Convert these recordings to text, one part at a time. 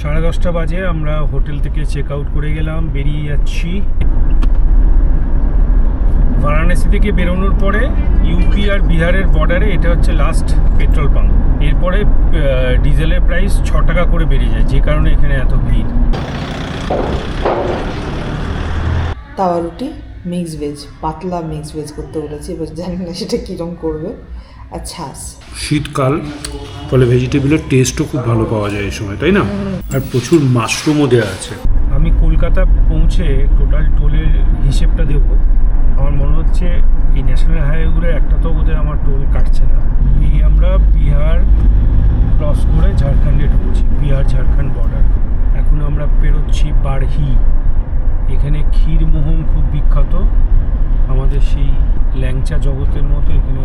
10:30 বাজে আমরা হোটেল থেকে চেক আউট করে গেলাম, বেরিয়ে যাচ্ছি। বারাণসী থেকে বেরোনোর পরে ইউপি আর বিহারের বর্ডারে এটা হচ্ছে লাস্ট পেট্রোল পাম্প। এরপরে ডিজেলের প্রাইস 6 টাকা করে বেড়ে যায়, যে কারণে এখানে এত ভিড়। তাওয়া রুটি মিক্স ভেজ, পাতলা মিক্স ভেজ করতে বলেছি, এবার জানি না সেটা কীরকম করবে। আর ছাস। শীতকাল ফলে ভেজিটেবলের টেস্টও খুব ভালো পাওয়া যায় এই সময়, তাই না? আর প্রচুর মাশরুমও দেওয়া আছে। আমি কলকাতা পৌঁছে টোটাল টোলের হিসেবটা দেবো। আমার মনে হচ্ছে এই ন্যাশনাল হাইওয়েগুলোর একটা তো বোধহয় আমার টোল কাটছে না। এই আমরা বিহার ক্রস করে ঝাড়খণ্ডে ঢুকছি, বিহার ঝাড়খণ্ড বর্ডার। এখন আমরা পেরোচ্ছি বারহি। এখানে ক্ষীরমোহন খুব বিখ্যাত, আমাদের সেই ল্যাংচা জগতের মতো এখানে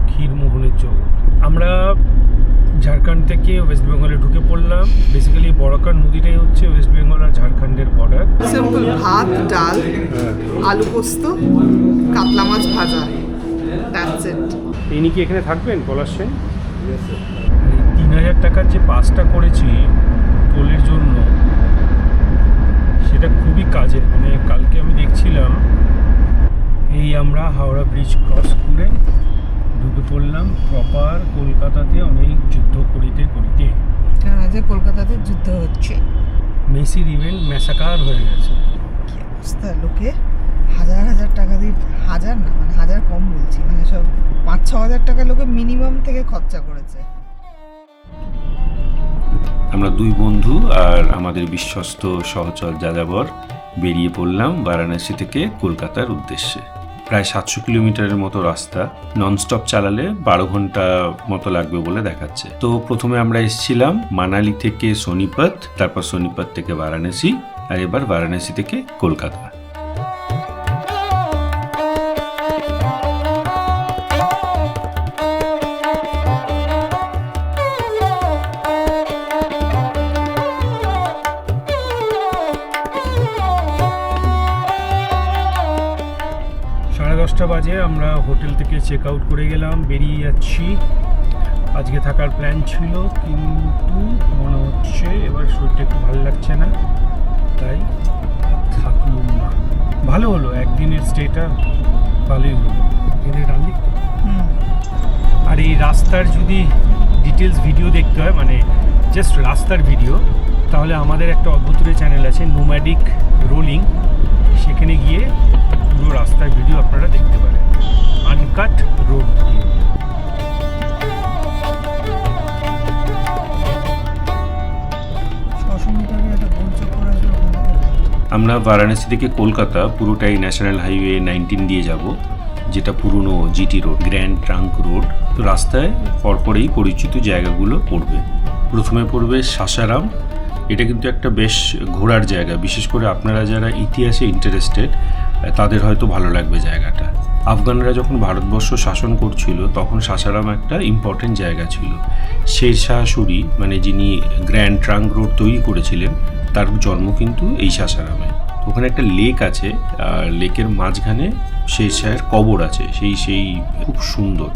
ক্ষীরমোহনের জগৎ। আমরা ঝাড়খণ্ড থেকে ওয়েস্ট বেঙ্গলে ঢুকে পড়লাম। বেসিক্যালি বড়কার নদীটাই হচ্ছে ওয়েস্ট বেঙ্গল আর ঝাড়খণ্ডের বর্ডার। সিম্পল ভাত, ডাল, আলু পোস্ত, কাতলা মাছ ভাজা, দ্যাটস ইট। ইনি কি এখানে থাকবেন পলাশ সেন? 3000 টাকার যে পাসটা করেছি টোলের জন্য, সেটা খুবই কাজের। মানে কালকে আমি দেখছিলাম, এই আমরা হাওড়া ব্রিজ ক্রস করে ঢুকে পড়লাম প্রপার কলকাতাতে। অনেক যুদ্ধ করিতে করিতে কারণ আজ কলকাতাতে যুদ্ধ হচ্ছে, মেসির ইভেন্ট ম্যাসাকার হয়ে গেছে। কি অবস্থা, লোকে হাজার হাজার টাকা দিয়ে, হাজার না মানে হাজার কম বলছি, মানে সব 5-6 হাজার টাকা লোকে মিনিমাম থেকে খরচা করেছে। আমরা দুই বন্ধু আর আমাদের বিশ্বস্ত সহচর যাযাবর বেরিয়ে পড়লাম বারাণসী থেকে কলকাতার উদ্দেশ্যে। প্রায় 700 কিলোমিটারের মতো রাস্তা, ননস্টপ চালালে 12 ঘন্টা মতো লাগবে বলে দেখাচ্ছে। তো প্রথমে আমরা এসেছিলাম মানালি থেকে সোনিপত, তারপর সোনিপত থেকে বারাণসী, আর এবার বারাণসী থেকে কলকাতা। বাজে আমরা হোটেল থেকে চেক আউট করে গেলাম, বেরিয়ে যাচ্ছি। আজকে থাকার প্ল্যান ছিল, কিন্তু মনে হচ্ছে এবার শরীরটা একটু ভালো লাগছে না, তাই থাকলাম না। ভালো হলো, একদিনের স্টেটা ভালোই হলো। এখানে ডান দিক। আর এই রাস্তার যদি ডিটেলস ভিডিও দেখতে হয়, মানে জাস্ট রাস্তার ভিডিও, তাহলে আমাদের একটা অদ্ভুতরে চ্যানেল আছে নোম্যাডিক রোলিং, সেখানে গিয়ে পুরো রাস্তার ভিডিও আপনারা দেখতে পারেন, আনকাট রোড দিয়ে। আমরা বারাণসী থেকে কলকাতা পুরোটাই ন্যাশনাল হাইওয়ে 19 দিয়ে যাব, যেটা পুরনো GT road, grand trunk road. তো রাস্তায় পরপরেই পরিচিত জায়গাগুলো পড়বে। প্রথমে পড়বে সাসারাম। এটা কিন্তু একটা বেশ ঘোরার জায়গা, বিশেষ করে আপনারা যারা ইতিহাসে ইন্টারেস্টেড তাদের হয়তো ভালো লাগবে জায়গাটা। আফগানরা যখন ভারতবর্ষ শাসন করছিল তখন সাসারাম একটা ইম্পর্টেন্ট জায়গা ছিল। শের শাহ সুরি, মানে যিনি গ্র্যান্ড ট্রাঙ্ক রোড তৈরি করেছিলেন, তার জন্ম কিন্তু এই সাসারামে। ওখানে একটা লেক আছে, আর লেকের মাঝখানে শের শাহের কবর আছে, সেই খুব সুন্দর।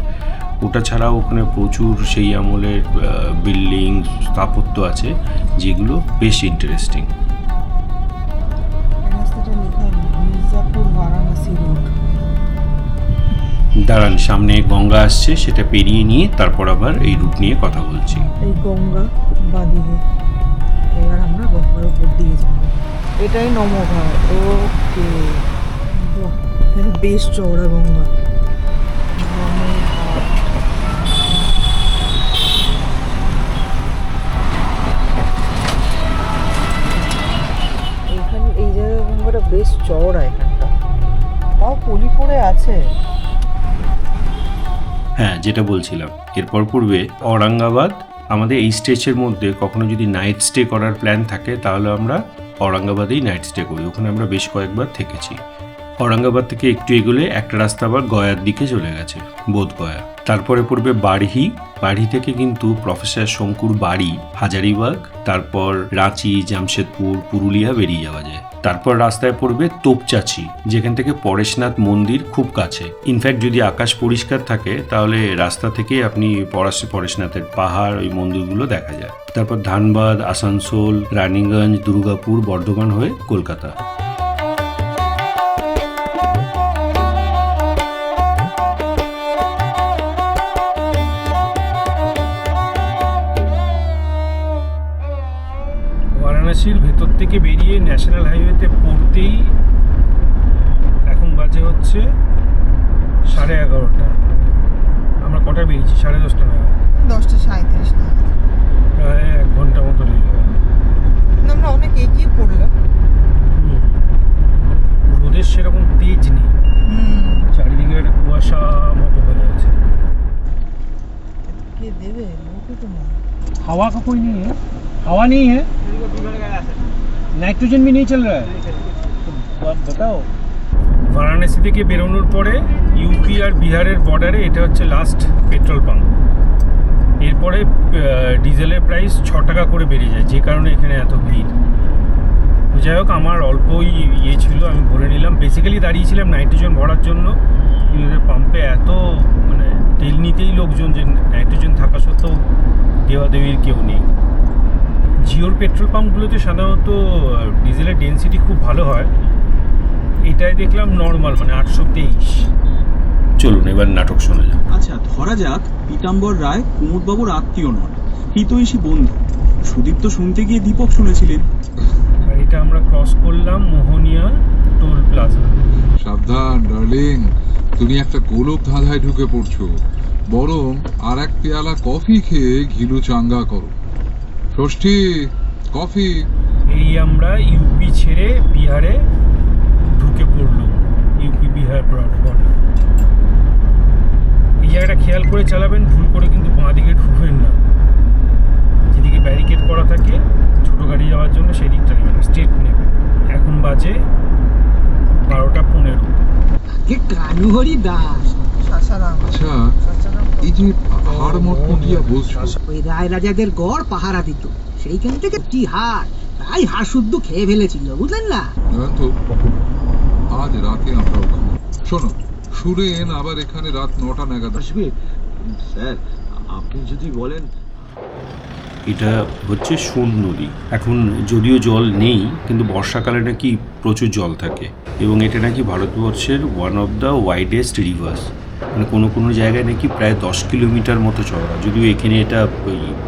ওটা ছাড়াও ওখানে প্রচুর সেই আমলের বিল্ডিং স্থাপত্য আছে, যেগুলো বেশ ইন্টারেস্টিং। দাঁড়ান, সামনে গঙ্গা আসছে, সেটা পেরিয়ে নিয়ে তারপর আবার এই রুট নিয়ে কথা বলছি। এই গঙ্গা বাদিকে, এবার আমরা গঙ্গার উপর দিয়ে যাব। এটাই নমঘাট। ওকে, বেশ চওড়া গঙ্গা। এখানে এই জায়গায় গঙ্গাটা বেশ চওড়া, এখানটা তাও পলি পড়ে আছে। হ্যাঁ, যেটা বলছিলাম, এরপর পূর্বে ঔরঙ্গাবাদ। আমাদের এই স্টেজের মধ্যে কখনো যদি নাইট স্টে করার প্ল্যান থাকে তাহলে আমরা ঔরঙ্গাবাদেই নাইট স্টে করি। ওখানে আমরা বেশ কয়েকবার থেকেছি। ঔরঙ্গাবাদ থেকে একটু এগোলে একটা রাস্তা আবার গয়ার দিকে চলে গেছে, বোধ গয়া। তারপরে পড়বে বাড়হি। বাড়হি থেকে কিন্তু প্রফেসর শঙ্কুর বাড়ি, হাজারিবাগ, তারপর রাঁচি, জামশেদপুর, পুরুলিয়া বেরিয়ে যাওয়া যায়। তারপর রাস্তায় পড়বে তোপচাচি, যেখান থেকে পরেশনাথ মন্দির খুব কাছে। ইনফ্যাক্ট যদি আকাশ পরিষ্কার থাকে তাহলে রাস্তা থেকে আপনি পরেশনাথের পাহাড়, ওই মন্দিরগুলো দেখা যায়। তারপর ধানবাদ, আসানসোল, রানীগঞ্জ, দুর্গাপুর, বর্ধমান হয়ে কলকাতা। বারাণসীর ভেতর থেকে বেরিয়ে ন্যাশনাল হাইওয়েতে পড়তেই এখন বাজে হচ্ছে 11:30। আমরা কটা বেরিয়েছি? 10:30 নাগাদ। 10:37 নাগাদ। প্রায় 1 ঘন্টা মতো লেগে গেল। আমরা অনেক এগিয়ে পড়লাম। রোদের সেরকম তেজ নেই, চারিদিকের কুয়াশা মতো হয়ে আছে। কে দেবে? লোকই তো না। हवा का कोई नहीं है, हवा नहीं है, नाइट्रोजन भी नहीं चल रहा है। तो आप बताओ। বারাণসী থেকে বেরোনোর পরে ইউপি আর বিহারের বর্ডারে এটা হচ্ছে লাস্ট পেট্রোল পাম্প। এরপরে ডিজেলের প্রাইস 6 টাকা করে বেড়ে যায়, যে কারণে এখানে এত ভিড়। যাই হোক, আমার অল্পই ছিল, আমি ভরে নিলাম। বেসিক্যালি দাঁড়িয়েছিলাম নাইট্রোজেন ভরার জন্য, কিন্তু পাম্পে এত মানে তেল নিতেই লোকজন যে নাইট্রোজেন থাকা সত্ত্বেও দেওয়াদেবীর কেউ নেই। জিওর পেট্রোল পাম্পগুলোতে সাধারণত ডিজেলের ডেন্সিটি খুব ভালো হয়, এটাই দেখলাম নর্মাল, মানে 823। চলুন এবার নাটক শোনা যাক। আচ্ছা, ধরা যাক পীতাম্বর রায় কুমুদবাবুর আত্মীয় নন, হিতৈষী বন্ধু। সুদীপ তো শুনতে গিয়ে দীপক শুনেছিলেন। আর এটা আমরা ক্রস করলাম মোহনিয়া টোল প্লাজা। সাবধান ডার্লিং, তুমি একটা গোলক ধাঁধায় ঢুকে পড়ছো। বরং আর এক পেয়ালা কফি খেয়ে ঘিলু চাঙ্গা করো। ষষ্ঠী, কফি। এই আমরা ইউপি ছেড়ে বিহারে ঢুকে পড়লো, ইউপি বিহার বর্ডার। এই জায়গাটা খেয়াল করে চালাবেন, ভুল করে কিন্তু বাঁ দিকে ঢুকবেন না। যেদিকে ব্যারিকেড করা থাকে ছোটো গাড়ি যাওয়ার জন্য, সেই দিকটা নেবেন, স্ট্রেট নেবেন। এখন বাজে 12:15। কানুহরি দাস, সাসারাম। আচ্ছা, সাসারাম এই যে হাড় মটমটিয়া বলছো, ওই রায় রাজাদের গড় পাহারা দিত, সেইখান থেকে কি হাড়, তাই হাড় শুদ্ধ খেয়ে ফেলেছিল, বুঝলেন না? জানেন তো, আজ রাতে আমরা ওখানে। শোনো, সুরেন আবার এখানে রাত 9টা নাগাদ আসবে। স্যার, আপনি যদি বলেন। এটা হচ্ছে সোন নদী। এখন যদিও জল নেই, কিন্তু বর্ষাকালে নাকি প্রচুর জল থাকে, এবং এটা নাকি ভারতবর্ষের one of the widest rivers. মানে কোনো কোনো জায়গায় নাকি প্রায় 10 কিলোমিটার মতো চওড়া, যদিও এখানে এটা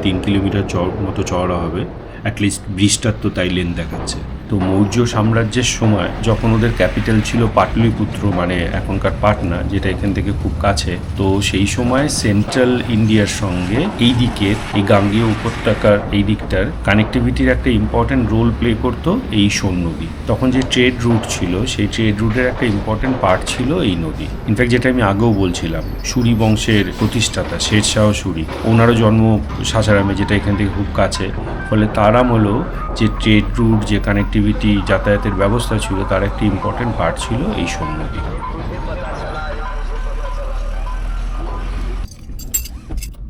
3 কিলোমিটার মতো চওড়া হবে। অ্যাটলিস্ট ব্রিজটার তো তাই লেন দেখাচ্ছে। তো মৌর্য সাম্রাজ্যের সময় যখন ওদের ক্যাপিটাল ছিল পাটলিপুত্র, মানে এখনকার পাটনা, যেটা এখান থেকে খুব কাছে, তো সেই সময় সেন্ট্রাল ইন্ডিয়ার সঙ্গে এই দিকের, এই গাঙ্গেয় উপত্যকার এই দিকটার কানেক্টিভিটির একটা ইম্পর্টেন্ট রোল প্লে করতো এই সোন নদী। তখন যে ট্রেড রুট ছিল, সেই ট্রেড রুটের একটা ইম্পর্টেন্ট পার্ট ছিল এই নদী। ইনফ্যাক্ট যেটা আমি আগেও বলছিলাম, সুরি বংশের প্রতিষ্ঠাতা শেরশাহ সুরি, ওনারও জন্ম সাসারামে, যেটা এখান থেকে খুব কাছে। ফলে তার আমলেও যে ট্রেড রুট, যে কানেক্টিভিটি, যাতায়াতের ব্যবস্থা ছিল, তার একটি ইম্পর্টেন্ট পার্ট ছিল এই সোন নদী।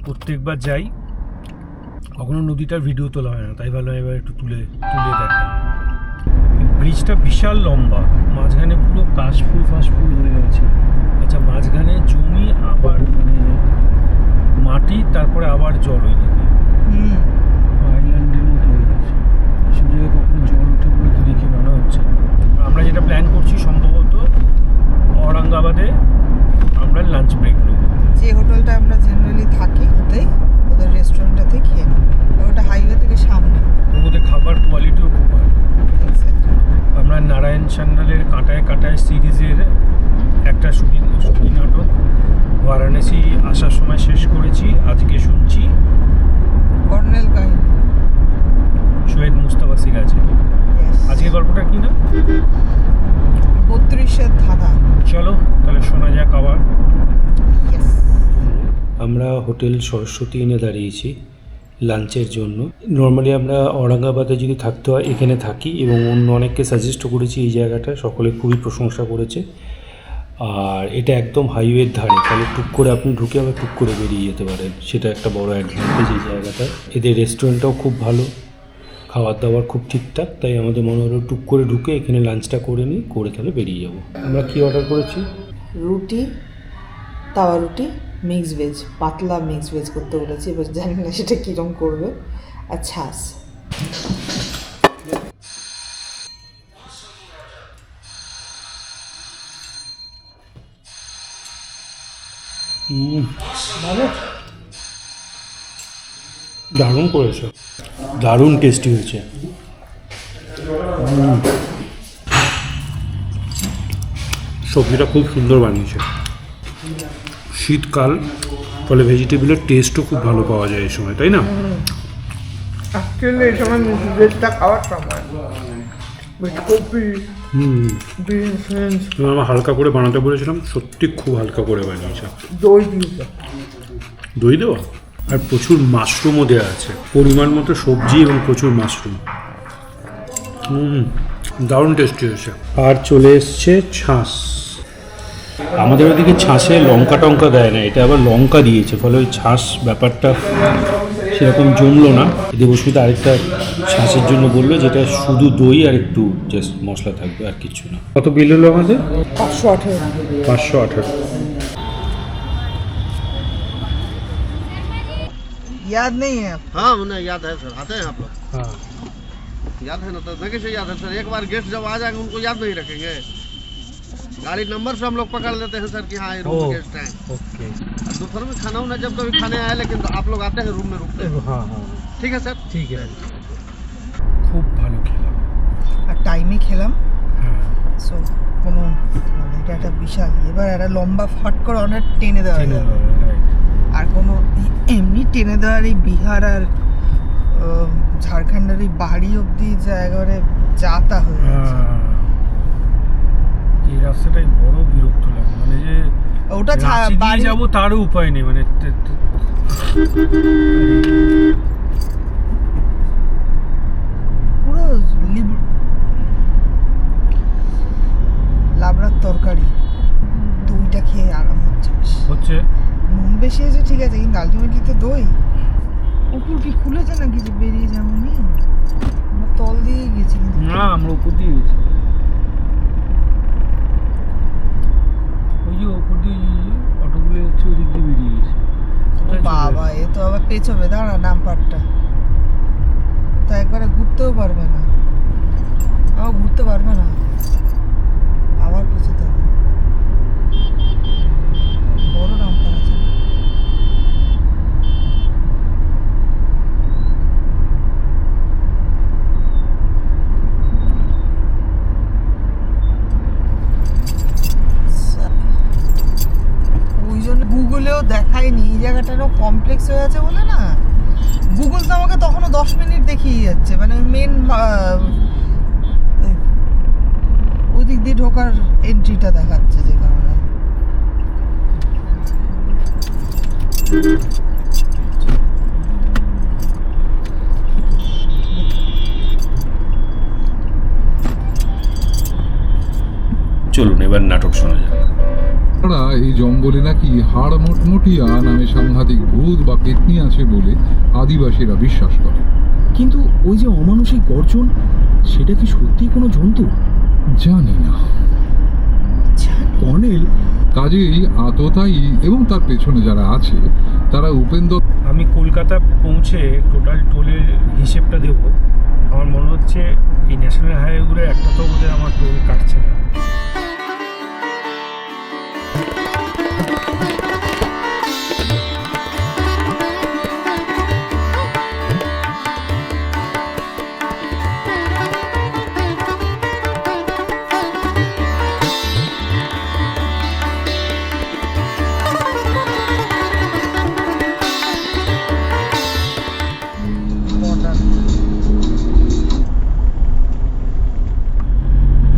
প্রত্যেকবার যাই, কখনো নদীটার ভিডিও তোলা হয় না, তাই ভালো এবার একটু তুলে দেখাই। ব্রিজটা বিশাল লম্বা, মাঝখানে পুরো কাশফুল ফাশফুল হয়ে গেছে। আচ্ছা, মাঝখানে জমি, আবার মানে মাটি, তারপরে আবার জল, ওই দিকে আইল্যান্ডের মতো হয়ে গেছে। এসব জায়গায় কখনো জল উঠে বলে তো দেখে মনে হচ্ছে না। আমরা যেটা প্ল্যান করছি, সম্ভবত ঔরঙ্গাবাদে আমরা লাঞ্চ ব্রেক নেব। যে হোটেলটা আমরা জেনারেলি থাকি, ওদের রেস্টুরেন্টটাতে খেয়ে নেব। ওটা হাইওয়ে থেকে সামনে। ওদের খাবার কোয়ালিটিও খুব ভালো। আমরা নারায়ণ সান্যালের কাঁটায় কাঁটায় সিরিজের একটা শুটিং নাটক বারাণসী আসার সময় শেষ করেছি। আজকে শুনছি কর্নেল কাহিনী, সৈয়দ মুস্তাফা সিরাজের। আজকে গল্পটা কি না? 32-এর ধাঁধা। চলো তাহলে শোনা যাক আবার। আমরা হোটেল সরস্বতী ইনে দাঁড়িয়েছি লাঞ্চের জন্য। নর্মালি আমরা ঔরঙ্গাবাদে যদি থাকতে হয় এখানে থাকি, এবং অন্য অনেককে সাজেস্টও করেছি এই জায়গাটা, সকলে খুবই প্রশংসা করেছে। আর এটা একদম হাইওয়ের ধারে, তাহলে টুক করে আপনি ঢুকে আবার টুক করে বেরিয়ে যেতে পারেন, সেটা একটা বড় অ্যাডভান্টেজ এই জায়গাটায়। এদের রেস্টুরেন্টটাও খুব ভালো, খাবার দাবার খুব ঠিকঠাক, তাই আমাদের মনে হলো টুক করে ঢুকে এখানে লাঞ্চটা করে নিই, করে তাহলে বেরিয়ে যাবো। আমরা কি অর্ডার করেছি? রুটি, তাওয়া রুটি, মিক্স ভেজ, পাতলা মিক্স ভেজ করতে বলেছি, এবার জানি না সেটা কীরকম করবে, আর ছাস। ভালো, দারুণ করেছে, দারুণ টেস্টি হয়েছে। সবজিটা খুব সুন্দর বানিয়েছে। শীতকাল, ফলে ভেজিটেবলের টেস্টও খুব ভালো পাওয়া যায় এই সময়, তাই না? অ্যাকচুয়ালি এই সময় মিক্স ভেজটা খাওয়ার সময়, কপি, বিনস, আমরা হালকা করে বানাতে বলেছিলাম, সত্যি খুব হালকা করে বানিয়েছে। দই দিয়েছে, দই দেওয়া, আর প্রচুর মাশরুমও দেওয়া আছে, পরিমাণ মতো সবজি এবং প্রচুর মাশরুম। দারুণ টেস্টি হয়েছে। আর চলে এসছে ছাঁচ। আমাদের ওদিকে ছাঁচে লঙ্কা টঙ্কা দেয় না, এটা আবার লঙ্কা দিয়েছে, ফলে ওই ছাঁচ ব্যাপারটা সেরকম জমলো না। দেবস্মিতা আরেকটা ছাঁচের জন্য বললো, যেটা শুধু দই আর একটু জাস্ট মশলা থাকবে, আর কিছু না। কত বিল হলো আমাদের? 518। 518। याद नहीं है? हाँ उन्हें याद है सर, आते हैं आप लोग, हाँ, याद है ना? तो देखिए से याद है सर, एक बार गेस्ट जब आ जाएंगे उनको याद नहीं रखेंगे, गाड़ी नंबर से हम लोग पकड़ लेते हैं सर कि हाँ ये रूम गेस्ट हैं। ओके, दोपहर में खाना उन्हें जब कभी खाने आए, लेकिन आप लोग आते हैं रूम में रुकते हैं। हाँ हाँ, ठीक है सर, ঠিক আছে। খুব ভালো খেলাম। আর টাইমে খেলাম, হ্যাঁ, সো কোনো মানে এটা একটা বিশাল, এবার একটা লম্বা ফট করে অনেক টেনে দেওয়া চিনে যাবে, নেবো, right। আর কোনো এমনি টেনে দেওয়ার এই বিহার আর ঝাড়খণ্ডের এই বাড়ি অবধি যা একেবারে যাতা হয়ে গেছে। এই রাস্তাটাই বড় বিরক্ত লাগে, মানে যে ওটা রাঁচি দিয়ে বাড়ি যাবো তারও উপায় নেই, মানে পুরো লাবড়ার তরকারি, দইটা খেয়ে আরাম হচ্ছে বেশ। হচ্ছে। নুন বেশি আছে ঠিক আছে, কিন্তু আলটিমেটলি তো দই। উপর কি খুলেছে নাকি যে বেরিয়ে যাবনি? আমরা তল দিয়ে গেছি কিন্তু না, আমরা উপর দিয়ে গেছি, ওই যে উপর দিয়ে অটোগুলো যাচ্ছে, ওই দিক দিয়ে বেরিয়ে গেছে। বাবা, এ তো আবার পেছবে, দাঁড়া ডাম্পারটা তো একবারে ঘুরতেও পারবে না, আবার ঘুরতে পারবে না, আবার পেছতে হবে। বড় ডাম্পার আছে। ওই জন্য গুগলেও দেখায়নি এই জায়গাটারও কমপ্লেক্স হয়ে আছে বলে না, গুগল তো আমাকে তখনও 10 মিনিট দেখিয়ে যাচ্ছে, মানে মেন ওই দিক দিয়ে ঢোকার এন্ট্রিটা দেখাচ্ছে, যে কারণে চলুন এবার নাটক শোনা যাক। তারা এই জঙ্গলে নাকি হাড় মোটমুটিয়া নামে সাংঘাতিক ভূত বা পেতনি আছে বলে আদিবাসীরা বিশ্বাস করে। কিন্তু ওই যে অমানুষিক গর্জন, সেটা কি সত্যি কোনো জন্তু? জানি না। কর্নেল, কাজেই আততায়ী এবং তার পেছনে যারা আছে তারা উপেন্দ্র। আমি কলকাতা পৌঁছে টোটাল টোলের হিসেবটা দেব। আমার মনে হচ্ছে এই ন্যাশনাল হাইওয়েগুলোর একটা তো বোধহয় আমার টোল কাটছে না।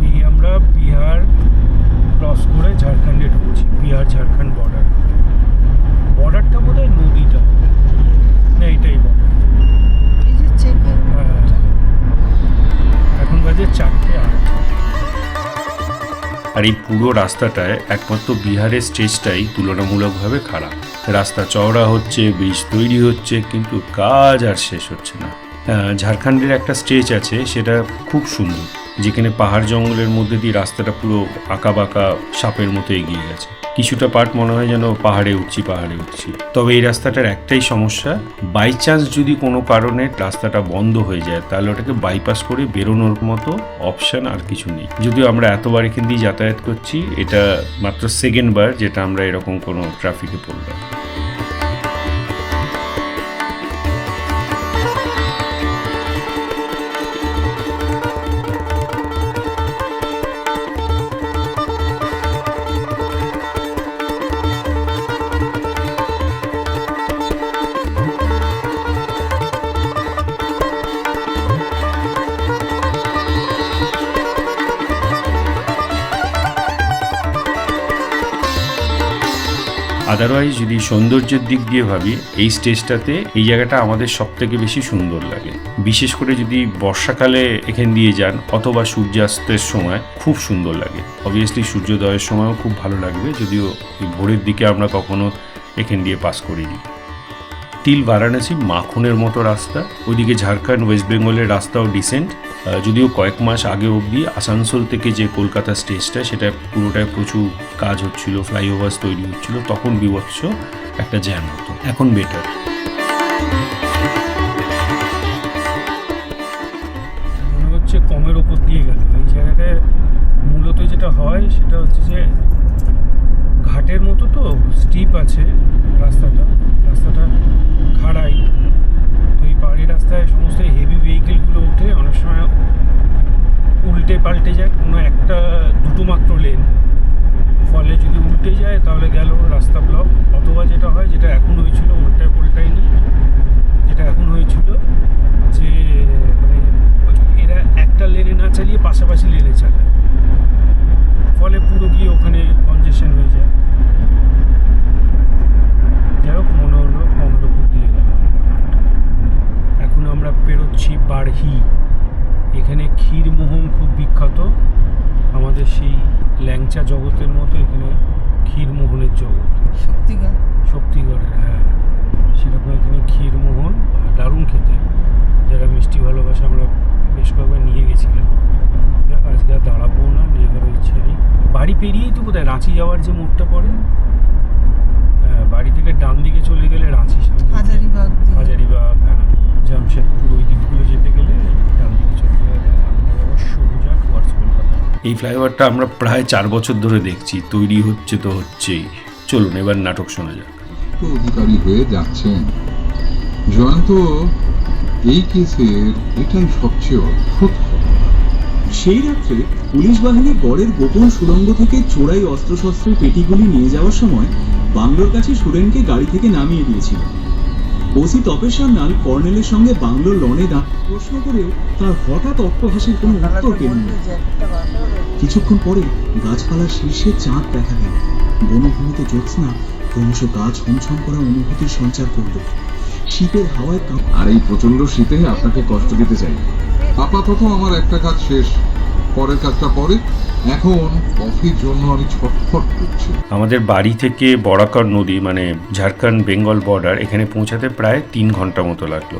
এই আমরা বিহার ক্রস করে ঝাড়খণ্ডে ঢুকছি, বিহার ঝাড়খণ্ড বর্ডার। বর্ডারটা বোধহয় নদীটা, না এটাই বর্ডার। এই যে চেকিং, এখন বাজে 4:08। আর এই পুরো রাস্তাটায় একমাত্র বিহারের স্টেজটাই তুলনামূলকভাবে খারাপ। রাস্তা চওড়া হচ্ছে, ব্রিজ তৈরি হচ্ছে, কিন্তু কাজ আর শেষ হচ্ছে না। ঝাড়খণ্ডের একটা স্ট্রেচ আছে, সেটা খুব সুন্দর, যেখানে পাহাড় জঙ্গলের মধ্যে দিয়ে রাস্তাটা পুরো আঁকা বাঁকা সাপের মতো এগিয়ে গেছে। কিছুটা পার্ট মনে হয় যেন পাহাড়ে উঠছি। তবে এই রাস্তাটার একটাই সমস্যা, বাই চান্স যদি কোনো কারণে রাস্তাটা বন্ধ হয়ে যায় তাহলে ওটাকে বাইপাস করে বেরোনোর মতো অপশান আর কিছু নেই। যদিও আমরা এতবার এখান দিয়ে যাতায়াত করছি, এটা মাত্র সেকেন্ড বার যেটা আমরা এরকম কোনো ট্রাফিকে পড়লাম। আদারওয়াইজ যদি সৌন্দর্যের দিক দিয়ে ভাবি, এই স্টেজটাতে এই জায়গাটা আমাদের সব থেকে বেশি সুন্দর লাগে। বিশেষ করে যদি বর্ষাকালে এখান দিয়ে যান অথবা সূর্যাস্তের সময় খুব সুন্দর লাগে। অবভিয়াসলি সূর্যোদয়ের সময়ও খুব ভালো লাগবে, যদিও ভোরের দিকে আমরা কখনো এখান দিয়ে পাস করিনি। টিল বারাণসী মাখনের মতো রাস্তা, ওইদিকে ঝাড়খণ্ড ওয়েস্ট বেঙ্গলের রাস্তাও ডিসেন্ট। যদিও কয়েক মাস আগে অবধি আসানসোল থেকে যে কলকাতা স্টেজটা, সেটা পুরোটায় প্রচুর কাজ হচ্ছিল, ফ্লাইওভার্স তৈরি হচ্ছিল, তখন বিভৎস একটা জ্যাম হতো, এখন বেটার। মনে হচ্ছে কমের ওপর দিয়ে গেল। এই জায়গাটায় মূলত যেটা হয় সেটা হচ্ছে যে ঘাটের মতো তো স্টিপ আছে রাস্তাটা খাড়াই, তো এই পাহাড়ি রাস্তায় সমস্ত হেভি ভেহিকেলগুলো উঠে অনেক সময় উল্টে পাল্টে যায়, কোনো একটা দুটো মাত্র লেন, ফলে যদি উল্টে যায় তাহলে গেল রাস্তা ব্লক। অথবা যেটা হয়, যেটা এখন হয়েছিল উল্টায়নি, যেটা এখন হয়েছিল যে মানে এরা একটা লেনে না চালিয়ে পাশাপাশি লেনে চালায়, ফলে পুরো গিয়ে ওখানে কনজেশন হয়ে যায়। যাই হোক, মনে হলো কমের ওপর দিয়ে গেল। এখন আমরা পেরোচ্ছি বারহি। এখানে ক্ষীরমোহন খুব বিখ্যাত, আমাদের সেই ল্যাংচা জগতের মতো এখানে ক্ষীরমোহনের জগৎ। শক্তিগড়ের, হ্যাঁ, সেরকম এখানে ক্ষীরমোহন দারুণ খেতে। যারা মিষ্টি ভালোবাসে, আমরা বেশ কয়েকবার নিয়ে গেছিলাম। আজকে আর দাঁড়াবো না, নিয়ে যাওয়ার ইচ্ছা নেই। বাড়ি পেরিয়েই তো কোথায় রাঁচি যাওয়ার যে মোড়টা পড়ে, বাড়ি থেকে ডান দিকে চলে গেলে রাঁচি, হাজারিবাগ, হ্যাঁ, জামশেদপুর, ওই দিকগুলো যেতে গেলে ডান দিকে চলে গেলে সোজা টুয়ার্ডস কলকাতা। এই ফ্লাইওভারটা আমরা প্রায় 4 বছর ধরে দেখছি, তৈরি হচ্ছে তো হচ্ছেই। চলুন এবার নাটক শোনা যাক। অধিকারী হয়ে যাচ্ছেন জয়ন্ত, এই কেসের এটাই সবচেয়ে অদ্ভুত। সেই রাত্রে পুলিশ বাহিনী গড়ের গোপন সুড়ঙ্গ থেকে চোরাই অস্ত্রশস্ত্রের পেটিগুলি নিয়ে যাওয়ার সময় বাংলোর কাছে সুরেনকে গাড়ি থেকে নামিয়ে দিয়েছিল। ওসি তপেশ সান্যাল কর্নেলের সঙ্গে বাংলোর লনে প্রশ্ন করে তার হঠাৎ অট্টহাসির কোনো উত্তর পেলেন না। কিছুক্ষণ পরে গাছপালার শীর্ষে চাঁদ দেখা গেল। বনভূমিতে জ্যোৎস্না ক্রমশ গাছ ছমছম করা অনুভূতির সঞ্চার করল। শীতের হাওয়ায় আর এই প্রচন্ড শীতে আপনাকে কষ্ট দিতে চাই। আপাতত আমার একটা কাজ শেষ, পরের কাজটা পরে। এখন কফির জন্য আমি ছটফট করছি। আমাদের বাড়ি থেকে বরাকর নদী, মানে ঝাড়খণ্ড বেঙ্গল বর্ডার, এখানে পৌঁছাতে প্রায় 3 ঘন্টা মতো লাগলো।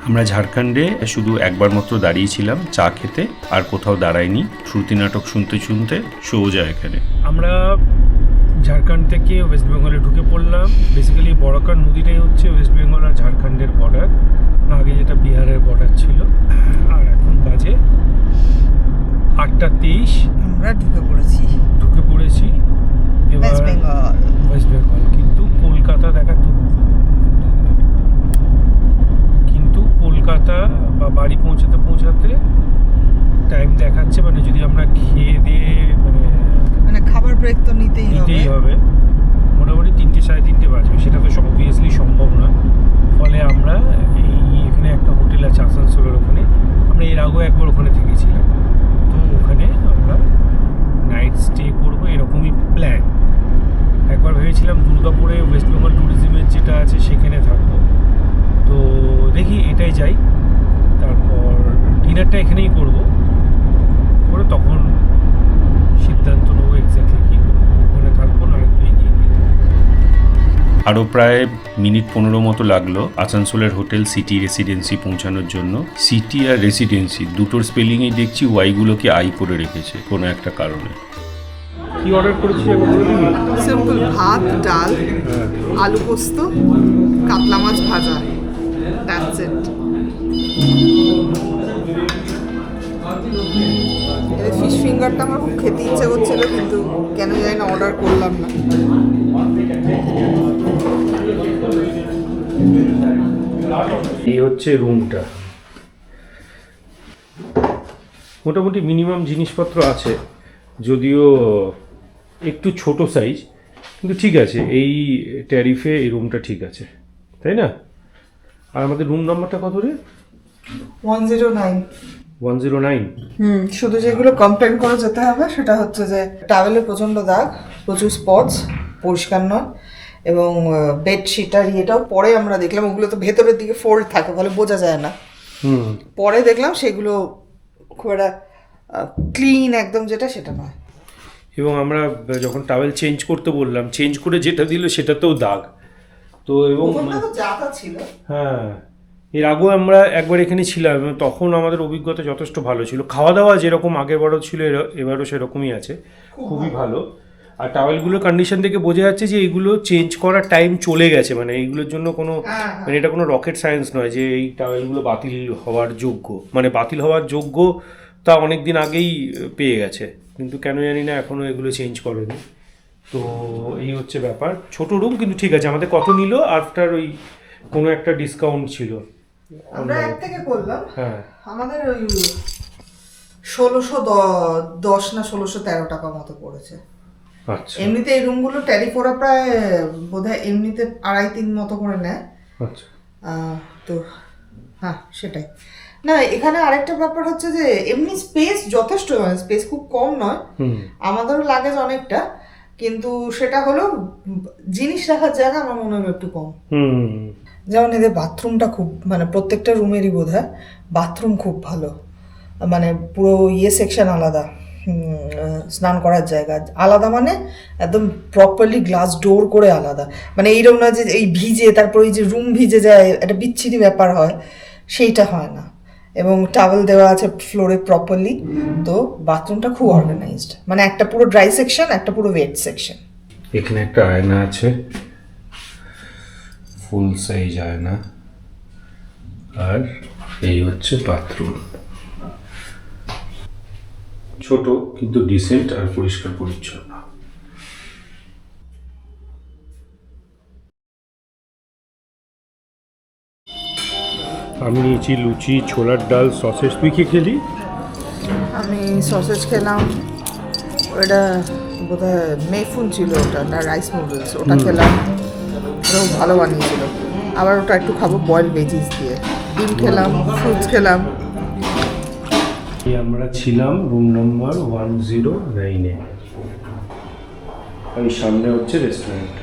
আমরা ঝাড়খণ্ডে শুধু একবার মাত্র দাঁড়িয়েছিলাম চা খেতে, আর কোথাও দাঁড়াইনি। শ্রুতি নাটক শুনতে শুনতে সোজা এখানে। আমরা ঝাড়খণ্ড থেকে ওয়েস্ট বেঙ্গলে ঢুকে পড়লাম। বেসিক্যালি বরাকর নদীটাই হচ্ছে ওয়েস্ট বেঙ্গল আর ঝাড়খণ্ডের বর্ডার, আগে যেটা বিহারের বর্ডার ছিল। আর এখন বাজে 8:23, আমরা ঢুকে পড়েছি এবার ওয়েস্ট বেঙ্গল। কিন্তু কলকাতা বা বাড়ি পৌঁছাতে টাইম দেখাচ্ছে, মানে যদি আমরা খেয়ে দিয়ে মানে খাবার ব্রেক তো নিতেই হবে, মোটামুটি 3টে সাড়ে 3টে বাজবে। সেটা তো অবভিয়াসলি সম্ভব নয়। ফলে আমরা এখানে একটা হোটেল আছে আসানসোলের ওখানে, আমরা এর আগেও একবার ওখানে থেকেছিলাম, তো ওখানে আমরা নাইট স্টে করবো, এরকমই প্ল্যান। একবার ভেবেছিলাম দুর্গাপুরে ওয়েস্ট বেঙ্গল ট্যুরিজমের যেটা আছে সেখানে থাকবো, তো দেখি এটাই যাই। তারপর ডিনারটা এখানেই করবো, করে তখন সিদ্ধান্ত নেবো এক্স্যাক্টলি কী করবো, ওখানে থাকবো না একটু এগিয়ে গিয়ে। আরও প্রায় মিনিট 15 মতো লাগলো আসানসোলের হোটেল সিটি রেসিডেন্সি পৌঁছানোর জন্য। সিটি আর রেসিডেন্সি দুটোর স্পেলিংয়েই দেখছি ওয়াইগুলোকে আই করে রেখেছে কোনো একটা কারণে। কি অর্ডার করেছি একবার বলে দিবি? সিম্পল ভাত, ডাল, আলু পোস্ত, কাতলা মাছ ভাজা, দ্যাটস ইট। ফিশ ফিঙ্গারটা আমার খুব খেতে ইচ্ছে করছিল, কিন্তু কেন জানি না অর্ডার করলাম না। এই হচ্ছে রুমটা। মোটামুটি মিনিমাম জিনিসপত্র আছে, যদিও একটু ছোট সাইজ, কিন্তু ঠিক আছে। এই ট্যারিফে এই রুমটা ঠিক আছে, তাই না? আর আমাদের রুম নাম্বারটা কত রে? 109। 109। শুধু যেগুলো কমপ্লেন করে যেতে হবে সেটা হচ্ছে যে টাওয়েলে প্রচণ্ড দাগ, প্রচুর স্পটস, পরিষ্কার নয়, এবং বেডশিট আর এটাও পরে আমরা দেখলাম ওগুলো তো ভেতরের দিকে ফোল্ড থাকে, ফলে বোঝা যায় না। পরে দেখলাম সেগুলো খুব একটা ক্লিন একদম যেটা সেটা নয়। এবং আমরা যখন টাওয়েল চেঞ্জ করতে বললাম, চেঞ্জ করে যেটা দিল সেটাতেও দাগ। তো এবং জাতা ছিল। হ্যাঁ, এর আগেও আমরা একবার এখানে ছিলাম এবং তখন আমাদের অভিজ্ঞতা যথেষ্ট ভালো ছিল। খাওয়া দাওয়া যেরকম আগেরবারও ছিল এবারও সেরকমই আছে, খুবই ভালো। আর টাওয়েলগুলোর কন্ডিশন থেকে বোঝা যাচ্ছে যে এইগুলো চেঞ্জ করার টাইম চলে গেছে, মানে এইগুলোর জন্য কোনো মানে এটা কোনো রকেট সায়েন্স নয় যে এই টাওয়েলগুলো বাতিল হওয়ার যোগ্য, মানে বাতিল হওয়ার যোগ্য তা অনেক দিন আগেই পেয়ে গেছে, কিন্তু কেন জানি না এখনও এগুলো চেঞ্জ করেনি। তো এই হচ্ছে ব্যাপার। ছোট রুম কিন্তু ঠিক আছে। আমাদের কত নিল আফটার ওই কোনো একটা ডিসকাউন্ট ছিল? আমরা এক থেকে করলাম, হ্যাঁ, আমাদের ওই 1610 না 1613 টাকা মতো পড়েছে। আচ্ছা এমনিতে এই রুমগুলো ট্যারিফ ওরা প্রায় বোধহয় এমনিতে 2.5-3 মতো করে নেয়। আচ্ছা। তো হ্যাঁ সেটাই না। এখানে আরেকটা ব্যাপার হচ্ছে যে এমনি স্পেস যথেষ্ট, স্পেস খুব কম নয়, আমাদেরও লাগেজ অনেকটা, কিন্তু সেটা হলো জিনিস রাখার জায়গা আমার মনে হলো একটু কম। যেমন এদের বাথরুমটা খুব, মানে প্রত্যেকটা রুমেরই বোধহয় বাথরুম খুব ভালো, মানে পুরো সেকশন আলাদা, স্নান করার জায়গা আলাদা, মানে একদম প্রপারলি গ্লাস ডোর করে আলাদা, মানে এইরকম না যে এই ভিজে তারপর এই যে রুম ভিজে যায় একটা বিচ্ছিরি ব্যাপার হয়, সেইটা হয় না। এবং টাওয়েল দেওয়া আছে ফ্লোরে প্রপারলি, তো বাথরুমটা খুব অর্গানাইজড, মানে একটা পুরো ড্রাই সেকশন, একটা পুরো ওয়েট সেকশন। এখানে একটা আয়না আছে, ফুল সাইজ আয়না, আর এই হচ্ছে বাথরুম। ছোট কিন্তু ডিসেন্ট আর পরিষ্কার পরিচ্ছন্ন। আমি নিয়েছি লুচি, ছোলার ডাল, সসেজ। তুই কি খেলি? আমি সসেজ খেলাম, ওটা বোধহয় মেফুন ছিল, ওটা না রাইস নুডলস, ওটা খেলাম, ওটাও ভালো বানিয়েছিল। আবার ওটা একটু খাবো বয়েল ভেজিস দিয়ে। ডিম খেলাম, ফ্রুটস খেলাম। আমরা ছিলাম রুম নম্বর 109-এ, আর সামনে হচ্ছে রেস্টুরেন্ট।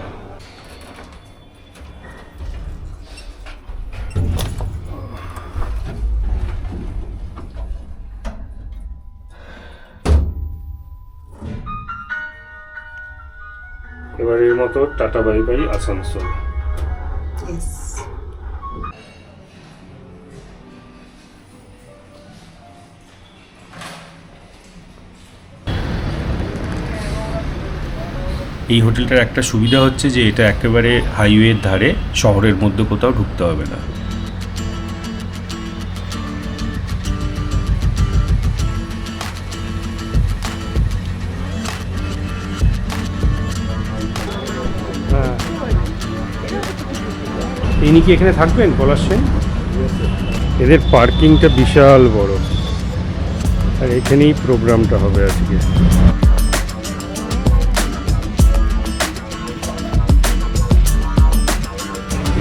এবারের মতো টাটা বাই বাই আসানসোল। এই হোটেলটার একটা সুবিধা হচ্ছে যে এটা একেবারে হাইওয়ের ধারে, শহরের মধ্যে কোথাও ঢুকতে হবে না। ইনি কি এখানে থাকবেন পলাশ সেন? এদের পার্কিংটা বিশাল বড়, আর এখানেই প্রোগ্রামটা হবে আজকে।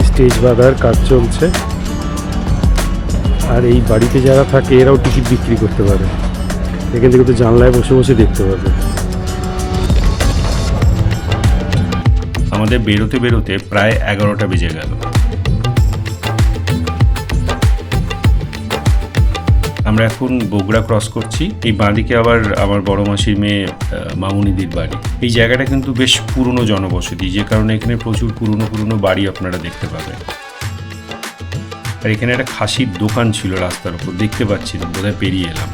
স্টেজ বাঁধার কাজ চলছে, আর এই বাড়িতে যারা থাকে এরাও টিকিট বিক্রি করতে পারে, এখান থেকে তো জানলায় বসে বসে দেখতে পাবে। আমাদের বেরোতে বেরোতে প্রায় 11টা বেজে গেল। আমরা এখন বগুড়া ক্রস করছি। এই বাঁদিকে আবার আমার বড় মাসির মেয়ে মামুনিদির বাড়ি। এই জায়গাটা কিন্তু বেশ পুরনো জনবসতি, যে কারণে এখানে প্রচুর পুরনো বাড়ি আপনারা দেখতে পাবেন। আর এখানে একটা খাসির দোকান ছিল রাস্তার উপর, দেখতে পাচ্ছি না, বোধহয় পেরিয়ে এলাম।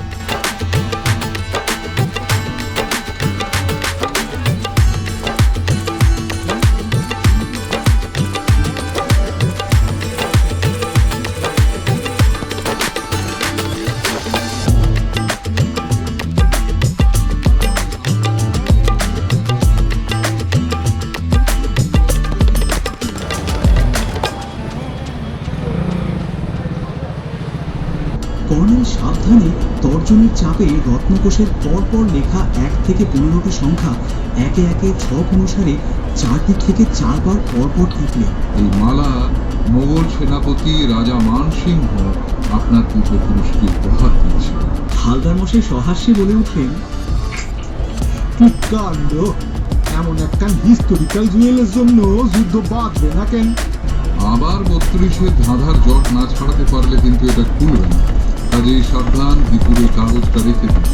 কর্নেল সাবধানে তর্জনীর চাপে রত্নকোষের পরপর লেখা 1 থেকে 15টি সংখ্যা একে একে ছক অনুসারে 4 দিক থেকে 4 বার পরপর টিপলেন। এই মালা মোগল সেনাপতি রাজা মানসিংহ আপনার পূর্বপুরুষকে উপহার দিয়েছিল। হালদার মশাই সহাস্যে বলে উঠলেন, কি কাণ্ড! এমন একটা হিস্টোরিক্যাল জুয়েলের জন্য যুদ্ধ বাঁধবে না কেন? আবার 32-এর ধাঁধার জট না ছাড়াতে পারলে কিন্তু এটা খুলবে না। কাজেই সাবধান, ভিতরে কাগজটা রেখে দিন।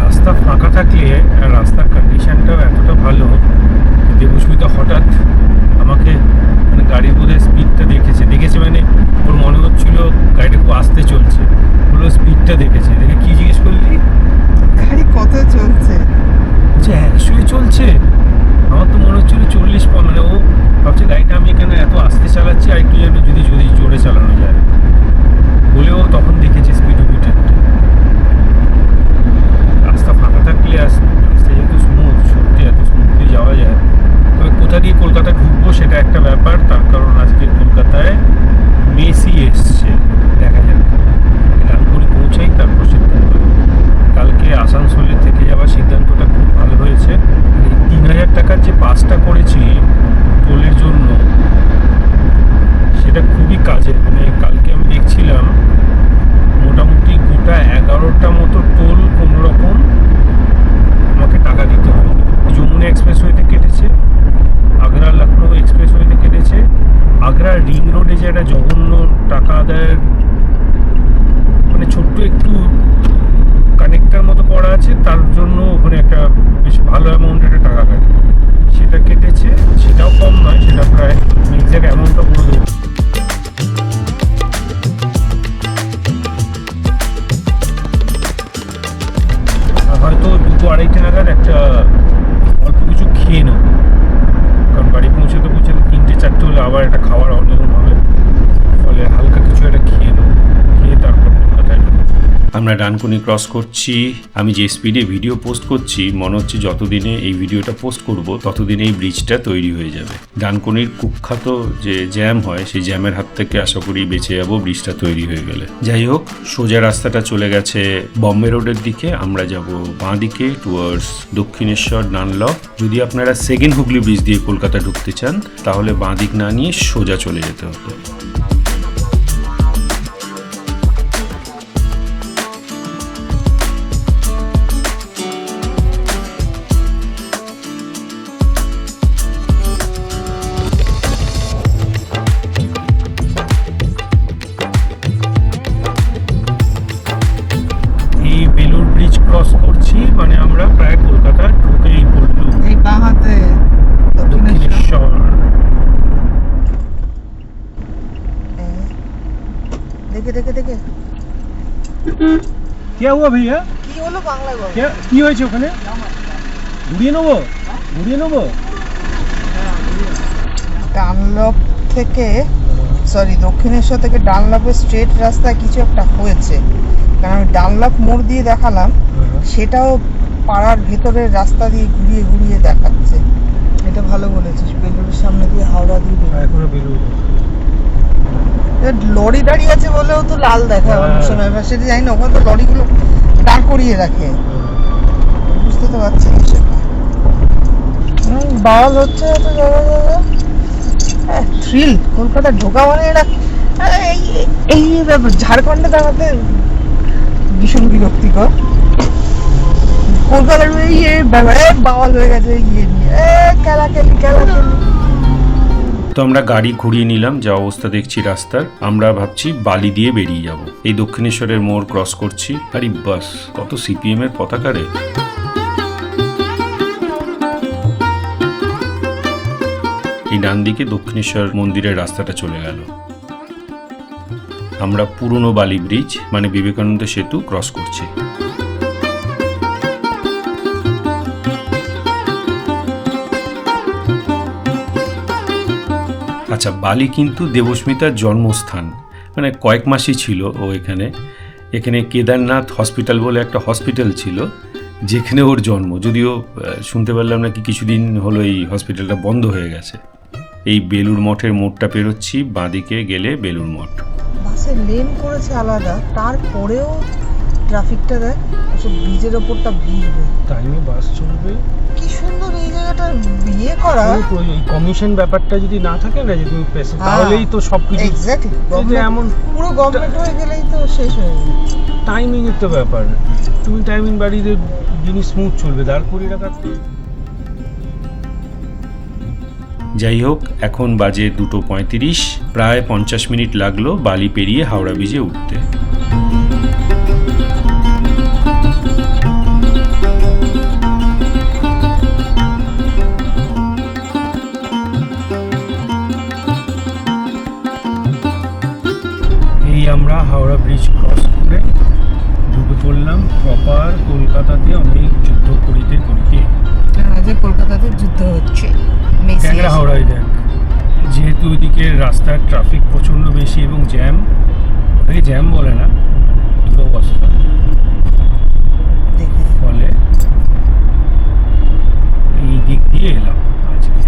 রাস্তা ফাঁকা থাকলে রাস্তার কন্ডিশনটাও এতটা ভালো, দেবস্মিতা হঠাৎ আমাকে মানে গাড়ির বোধহয় স্পিডটা দেখেছে মানে ওর মনে হচ্ছিল গাড়িটা খুব আস্তে চলছে, বললো স্পিডটা দেখে কি জিজ্ঞেস করলি? গাড়ি কত চলছে? বলছে 100-এ চলছে। আমার তো মনে হচ্ছিল 40, মানে ও ভাবছে গাড়িটা আমি এখানে এত আস্তে চালাচ্ছি, আর একটু যেন যদি জোরে চালানো যায়, বলেও তখন দেখেছে স্পিডোমিটারটা। রাস্তা ফাঁকা থাকলে রাস্তা যেহেতু স্মুথ, সত্যি এত স্মুথলি যাওয়া যায়। তবে কোথা দিয়ে কলকাতা ঢুকবো সেটা একটা ব্যাপার, তার কারণ আজকে কলকাতায় মেসি এসছে, দেখা যাবে ডানকুনি পৌঁছাই তারপর সিদ্ধান্ত। কালকে আসানসোলে থেকে যাওয়ার সিদ্ধান্তটা খুব ভালো হয়েছে। এই 3000 টাকার যে পাসটা করেছি টোলের জন্য, সেটা খুবই কাজের। মানে কালকে আমি দেখছিলাম মোটামুটি গোটা 11টা মতো টোল কোনোরকম আমাকে টাকা দিতে হয়। যমুনা এক্সপ্রেসওয়েতে কেটেছে, আগ্রা লখনৌ এক্সপ্রেসওয়েতে কেটেছে, আগ্রা রিং রোডে যে একটা জঘন্য টাকা আদায়ের মানে ছোট্ট একটু কানেক্টার মতো করা আছে, তার জন্য ওখানে একটা বেশ ভালো অ্যামাউন্টের একটা টাকা কাটে, সেটা কেটেছে। সেটাও কম নয়, সেটা প্রায় এক্সাক্ট অ্যামাউন্টটা বলে দেবো। হয়তো 2-2:30 নাগাদ একটা অল্প কিছু খেয়ে নেব, কারণ বাড়ি পৌঁছাতে 3-4 হলে আবার একটা খাওয়ার অনিয়ম হবে, ফলে হালকা কিছু একটা খেয়ে নেব, খেয়ে তারপর কলকাতায় ঢুকবো। আমরা ডানকুনি ক্রস করছি। আমি যে স্পিডে ভিডিও পোস্ট করছি, মনে হচ্ছে যতদিনে এই ভিডিওটা পোস্ট করব ততদিনে এই ব্রিজটা তৈরি হয়ে যাবে। ডানকুনির কুখ্যাত যে জ্যাম হয়, সেই জ্যামের হাত থেকে আশা করি বেঁচে যাবো ব্রিজটা তৈরি হয়ে গেলে। যাই হোক, সোজা রাস্তাটা চলে গেছে বম্বে রোডের দিকে, আমরা যাব বাঁ দিকে টুয়ার্ডস দক্ষিণেশ্বর ডানলপ। যদি আপনারা সেকেন্ড হুগলি ব্রিজ দিয়ে কলকাতা ঢুকতে চান, তাহলে বাঁ দিক না নিয়ে সোজা চলে যেতে হতো। ক্রস করছি মানে আমরা প্রায় কলকাতা ঢুকেই পড়লো। এই বাঁ হাতে দক্ষিণেশ্বর। দেখে क्या हुआ भैया? কি হলো বাংলা গো? কি হয়েছে ওখানে? ঘুরিয়ে নেবো। ডানলপ থেকে দক্ষিণেশ্বর থেকে ডানলপের স্ট্রেট রাস্তায় কিছু একটা হয়েছে, কারণ আমি ডানলপ মোড় দিয়ে দেখালাম, সেটাও পাড়ার ভেতরের রাস্তা দিয়ে ঘুরিয়ে দেখাচ্ছে। এটা ভালো বলেছিস, বেলুড়ের সামনে দিয়ে হাওড়া দিয়ে বেরোয়। এখনো বেলুড় লরি দাঁড়িয়ে আছে বলেও তো লাল দেখায় অনেক সময়, এবার সেটা জানি না, ওখানে তো লরিগুলো দাঁড় করিয়ে রাখে, বুঝতে তো পারছি না সেটা। বাওয়াল হচ্ছে এত জায়গা জায়গা, থ্রিল কলকাতা ঢোকা মানে এটা এই ব্যাপার। ঝাড়খণ্ডে দাঁড়াতে ভীষণ বিরক্তিকর, কলকাতার ব্যাপারে বাওয়াল হয়ে গেছে ইয়ে নিয়ে খেলাখেলি। তো আমরা গাড়ি ঘুরিয়ে নিলাম, যা অবস্থা দেখছি রাস্তার। আমরা ভাবছি বালি দিয়ে বেরিয়ে যাব। এই দক্ষিণেশ্বরের মোড় ক্রস করছি, আরে বাস কত সিপিএম এর পতাকা রে। এই ডান দিকে দক্ষিণেশ্বর মন্দিরের রাস্তাটা চলে গেল। আমরা পুরনো বালি ব্রিজ মানে বিবেকানন্দ সেতু ক্রস করছি। আচ্ছা, বালি কিন্তু দেবস্মিতার জন্মস্থান, মানে কয়েক মাসই ছিল ও এখানে। এখানে কেদারনাথ হসপিটাল বলে একটা হসপিটাল ছিল, যেখানে ওর জন্ম। যদিও শুনতে পারলাম নাকি কিছুদিন হলো এই হসপিটালটা বন্ধ হয়ে গেছে। এই বেলুড় মঠের মোড়টা পেরোচ্ছি, বাঁদিকে গেলে বেলুড় মঠ। বাসের লেন করেছে আলাদা, তারপরেও ট্রাফিকটা দেখ, ওসব ব্রিজের ওপরটা ভিড়বে, টাইমে বাস চলবে। কি সুন্দর এই জায়গাটা ইয়ে করা। এই কমিশন ব্যাপারটা যদি না থাকে না, যদি তাহলেই তো সবকিছু এক্স্যাক্টলি এমন পুরো গভর্নমেন্ট হয়ে গেলেই তো শেষ হয়ে যাবে। টাইমিং এর তো ব্যাপার, তুমি টাইমিং বাড়িয়ে জিনিস স্মুথ চলবে, দাঁড় করিয়ে রাখা। যাই হোক, এখন বাজে 2:35, প্রায় 50 মিনিট লাগলো বালি পেরিয়ে হাওড়া ব্রিজে উঠতে। এই আমরা হাওড়া ব্রিজ ক্রস করে ঢুকে পড়লাম প্রপার কলকাতাতে। অনেক যুদ্ধ করিতে করিতে যে কলকাতাতে যুদ্ধ হচ্ছে, ট্যাংরা হাওড়ায় দেখ, যেহেতু ওইদিকে রাস্তার ট্রাফিক প্রচণ্ড বেশি এবং জ্যাম, ওটাকে জ্যাম বলে না, দুরবস্থা, ফলে এই দিক দিয়ে এলাম আজকে।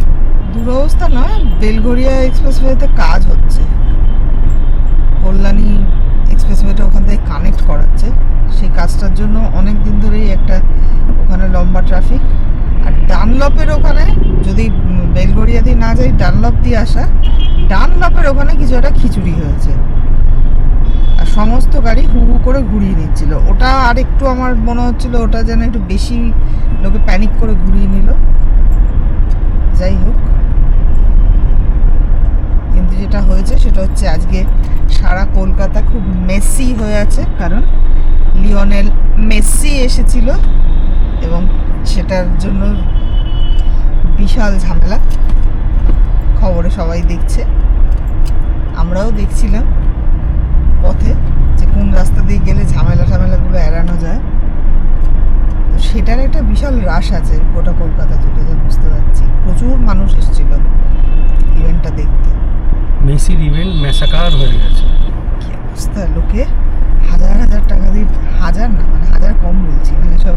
দুরবস্থা নয়, বেলঘরিয়া এক্সপ্রেসওয়েতে কাজ হচ্ছে, কল্যাণী এক্সপ্রেসওয়েটা ওখান থেকে কানেক্ট করাচ্ছে। সেই কাজটার জন্য অনেক দিন ধরেই একটা ওখানে লম্বা ট্রাফিক। আর ডানলপের ওখানে যদি বেলঘরিয়া দিয়ে না যাই, ডানলপ দিয়ে আসা, ডানলপের ওখানে কিছু একটা খিচুড়ি হয়েছে, আর সমস্ত গাড়ি হু হু করে ঘুরিয়ে নিচ্ছিল। ওটা আর একটু আমার মনে হচ্ছিল ওটা যেন একটু বেশি লোকে প্যানিক করে ঘুরিয়ে নিল। যাই হোক, কিন্তু যেটা হয়েছে সেটা হচ্ছে আজকে সারা কলকাতা খুব মেসি হয়ে আছে, কারণ লিওনেল মেসি এসেছিল এবং সেটার জন্য বিশাল ঝামেলা, খবরে সবাই দেখছে, আমরাও দেখছিলাম পথে যে কোন রাস্তা দিয়ে গেলে ঝামেলাগুলো এড়ানো যায়। তো সেটার একটা বিশাল রাশ আছে গোটা কলকাতা জুড়ে, যা বুঝতে পারছি। প্রচুর মানুষ এসেছিল ইভেন্টটা দেখতে। মেসির ইভেন্ট ম্যাসাকার হয়ে গেছে। কি অবস্থা, লোকে হাজার হাজার টাকা দিয়ে, হাজার না মানে হাজার কম বলছি, মানে সব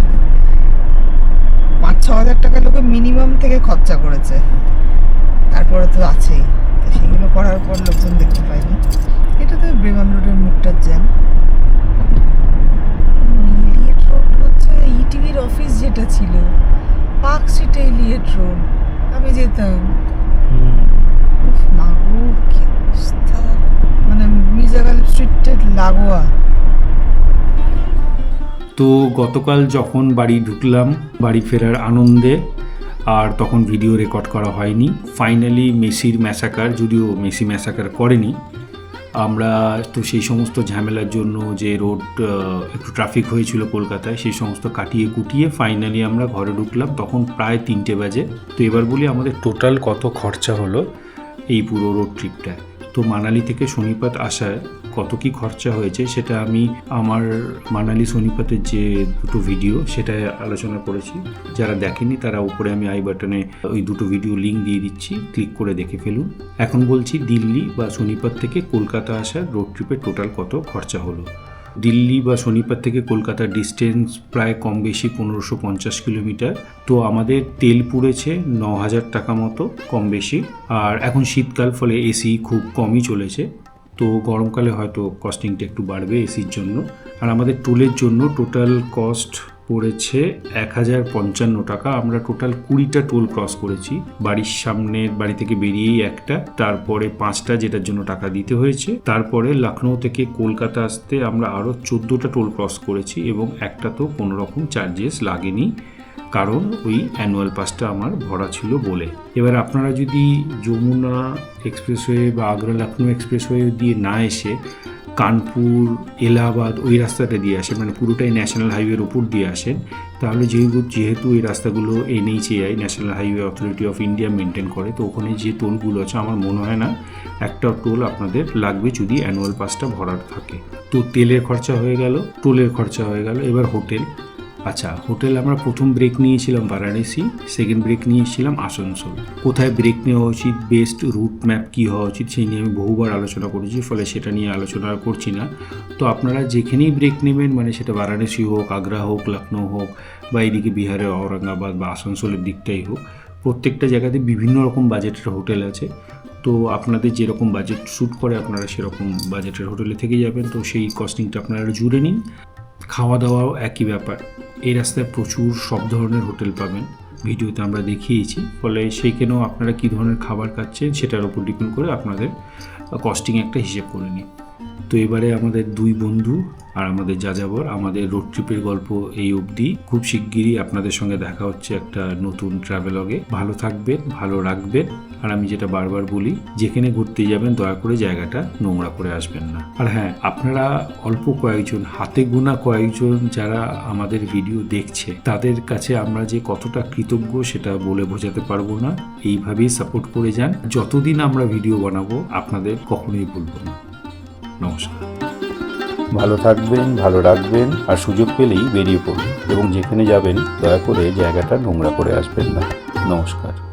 5-6 হাজার টাকা লোকে মিনিমাম থেকে খরচা করেছে, তারপরে তো আছেই। তো সেগুলো করার পর লোকজন দেখতে পায়নি। এটা তো ব্রেমান রোডের মুখটার জ্যাম। ইলিয়েট রোড হচ্ছে ইটিভির অফিস যেটা ছিল, পার্ক স্ট্রিটে ইলিয়েট রোড, আমি যেতাম। মাগো কি অবস্থা, মানে মির্জা গালিব স্ট্রিটের লাগোয়া। তো গতকাল যখন বাড়ি ঢুকলাম, বাড়ি ফেরার আনন্দে, আর তখন ভিডিও রেকর্ড করা হয়নি। ফাইনালি মেসির ম্যাসাকার, যদিও মেসি ম্যাসাকার করেনি, আমরা তো সেই সমস্ত ঝামেলার জন্য যে রোড একটু ট্রাফিক হয়েছিল কলকাতায়, সেই সমস্ত কাটিয়ে কুটিয়ে ফাইনালি আমরা ঘরে ঢুকলাম। তখন প্রায় 3টে বাজে। তো এবার বলি আমাদের টোটাল কত খরচা হলো এই পুরো রোড ট্রিপটায়। তো মানালি থেকে শনিপাত আসায় কত কি খরচা হয়েছে সেটা আমি আমার মানালি শনিপাতের যে দুটো ভিডিও সেটা আলোচনা করেছি। যারা দেখেনি তারা উপরে আমি আই বাটনে ওই দুটো ভিডিও লিঙ্ক দিয়ে দিচ্ছি, ক্লিক করে দেখে ফেলুন। এখন বলছি দিল্লি বা শনিপাত থেকে কলকাতা আসার রোড ট্রিপের টোটাল কত খরচা হলো। দিল্লি বা শনিপাত থেকে কলকাতার ডিস্টেন্স প্রায় কম বেশি 1550 কিলোমিটার। তো আমাদের তেল পুড়েছে 9000 টাকা মতো কম বেশি। আর এখন শীতকাল, ফলে এসি খুব কমই চলেছে, তো গরমকালে হয়তো কস্টিংটা একটু বাড়বে এসির জন্য। আর আমাদের টোলের জন্য টোটাল কস্ট পড়েছে 1055 টাকা। আমরা টোটাল 20টা টোল ক্রস করেছি। বাড়ির সামনে, বাড়ি থেকে বেরিয়েই একটা, তারপরে 5টা যেটার জন্য টাকা দিতে হয়েছে, তারপরে লখনৌ থেকে কলকাতা আসতে আমরা আরও 14টা টোল ক্রস করেছি এবং একটা তো কোনো রকম চার্জেস লাগেনি, কারণ ওই অ্যানুয়াল পাসটা আমার ভরা ছিল বলে। এবার আপনারা যদি যমুনা এক্সপ্রেসওয়ে বা আগ্রা লখনৌ এক্সপ্রেসওয়ে দিয়ে না এসে কানপুর, এলাহাবাদ ওই রাস্তাটা দিয়ে আসেন, মানে পুরোটাই ন্যাশনাল হাইওয়ের ওপর দিয়ে আসেন, তাহলে যেহেতু এই রাস্তাগুলো NHAI, national highway authority of India maintain করে, তো ওখানে যে টোলগুলো আছে আমার মনে হয় না একটা টোল আপনাদের লাগবে যদি অ্যানুয়াল পাসটা ভরার থাকে। তো তেলের খরচা হয়ে গেল, টোলের খরচা হয়ে গেল। এবার হোটেল। আচ্ছা, হোটেল আমরা প্রথম ব্রেক নিয়েছিলাম বারাণসী, সেকেন্ড ব্রেক নিয়েছিলাম আসানসোল। কোথায় ব্রেক নেওয়া উচিত, বেস্ট রুট ম্যাপ কী হওয়া উচিত, সেই নিয়ে আমি বহুবার আলোচনা করেছি, ফলে সেটা নিয়ে আলোচনা করছি না। তো আপনারা যেখানেই ব্রেক নেবেন, মানে সেটা বারাণসী হোক, আগ্রা হোক, লখনৌ হোক, বা এইদিকে বিহারের ঔরঙ্গাবাদ বা আসানসোলের দিকটাই হোক, প্রত্যেকটা জায়গাতে বিভিন্ন রকম বাজেটের হোটেল আছে। তো আপনাদের যেরকম বাজেট শ্যুট করে আপনারা সেরকম বাজেটের হোটেলে থেকে যাবেন, তো সেই কস্টিংটা আপনারা জুড়ে নিন। খাওয়া দাওয়াও একই ব্যাপার। এই রাস্তায় প্রচুর সব ধরনের হোটেল পাবেন, ভিডিওতে আমরা দেখিয়েছি, ফলে সেইখানেও আপনারা কী ধরনের খাবার খাচ্ছেন সেটার উপর ডিপেন্ড করে আপনাদের কস্টিং একটা হিসেব করে নিন। তো এবারে আমাদের দুই বন্ধু আর আমাদের যাযাবর, আমাদের রোড ট্রিপের গল্প এই অবধি। খুব শিগগিরই আপনাদের সঙ্গে দেখা হচ্ছে একটা নতুন ট্রাভেলগে। ভালো থাকবেন, ভালো রাখবেন। আর আমি যেটা বারবার বলি, যেখানে ঘুরতে যাবেন দয়া করে জায়গাটা নোংরা করে আসবেন না। আর হ্যাঁ, আপনারা অল্প কয়েকজন, হাতে গোনা কয়েকজন যারা আমাদের ভিডিও দেখছে, তাদের কাছে আমরা যে কতটা কৃতজ্ঞ সেটা বলে বোঝাতে পারবো না। এইভাবেই সাপোর্ট করে যান। যতদিন আমরা ভিডিও বানাবো আপনাদের কখনোই ভুলবো না। নমস্কার। ভালো থাকবেন, ভালো রাখবেন, আর সুযোগ পেলেই বেরিয়ে পড়ুন এবং যেখানে যাবেন দয়া করে জায়গাটা নোংরা করে আসবেন না। নমস্কার।